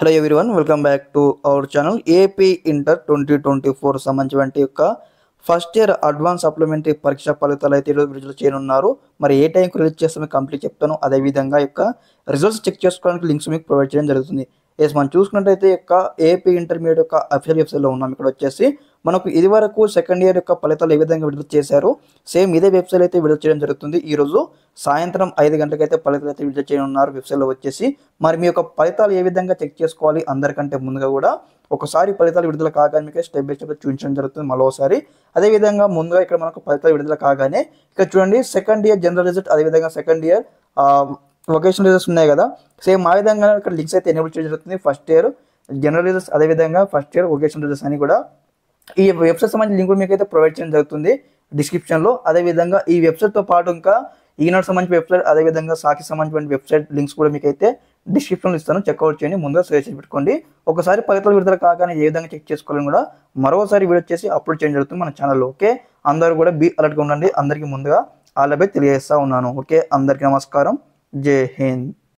Hello everyone, welcome back to our channel. AP inter 2024 సంబంధించిన యొక్క first year advance supplementary పరీక్ష ఫలితాలు అయితే ఈరోజు విడుదల చేయనున్నారు. మరి ఏ టైంకి రిలీజ్ చేస్తామో కంప్లీట్ చెప్తాను. అదేవిధంగా యొక్క రిజల్ట్స్ చెక్ చేసుకోవడానికి లింక్స్ మీకు ప్రొవైడ్ చేయడం జరుగుతుంది. మనం చూసుకున్నట్టయితే యొక్క ఏపీ ఇంటర్మీడియట్ యొక్క అఫీషియల్ వెబ్సైట్లో ఉన్నాం. ఇక్కడ వచ్చేసి మనకు ఇది వరకు సెకండ్ ఇయర్ యొక్క ఫలితాలు ఏ విధంగా విడుదల చేశారు సేమ్ ఇదే వెబ్సైట్ అయితే విడుదల చేయడం జరుగుతుంది. ఈరోజు సాయంత్రం 5 గంటలకైతే ఫలితాలు అయితే విడుదల చేయనున్నారు వెబ్సైట్లో వచ్చేసి. మరి మీ యొక్క ఫలితాలు ఏ విధంగా చెక్ చేసుకోవాలి అందరికంటే ముందుగా కూడా ఒకసారి ఫలితాలు విడుదల కాగానే మీకు స్టెప్ బై స్టెప్ చూపించడం జరుగుతుంది మరోసారి. అదేవిధంగా ముందుగా ఇక్కడ మనకు ఫలితాలు విడుదల కాగానే ఇక్కడ చూడండి సెకండ్ ఇయర్ జనరల్ రిజల్ట్, అదేవిధంగా సెకండ్ ఇయర్ వొకేషనల్ రిజల్ట్స్ ఉన్నాయి కదా, సేమ్ ఆ విధంగా ఇక్కడ లింక్స్ అయితే ఎనేబుల్ చేయడం జరుగుతుంది. ఫస్ట్ ఇయర్ జనరల్ రిజల్ట్స్, అదేవిధంగా ఫస్ట్ ఇయర్ వొకేషనల్ రిజల్ట్స్ అని కూడా ఈ వెబ్సైట్ సంబంధించిన లింక్ మీకు అయితే ప్రొవైడ్ చేయడం జరుగుతుంది డిస్క్రిప్షన్లో. అదేవిధంగా ఈ వెబ్సైట్తో పాటు ఇంకా ఈనాడు సంబంధించిన వెబ్సైట్, అదేవిధంగా సాక్షి సంబంధించిన వెబ్సైట్ లింక్స్ కూడా మీకు అయితే డిస్క్రిప్షన్లో ఇస్తాను, చెక్అవుట్ చేయండి. ముందుగా సేవ్ చేసి పెట్టుకోండి. ఒకసారి ఫలితాలు విడుదల కాగానే ఏ విధంగా చెక్ చేసుకోవాలని కూడా మరోసారి వీడియో చేసి అప్లోడ్ చేయడం జరుగుతుంది మన ఛానల్లో. ఓకే, అందరూ కూడా బీ అలర్ట్గా ఉండండి. అందరికీ ముందుగా ఆల్ ది బెస్ట్ తెలియజేస్తా ఉన్నాను. ఓకే, అందరికీ నమస్కారం. జై హింద్.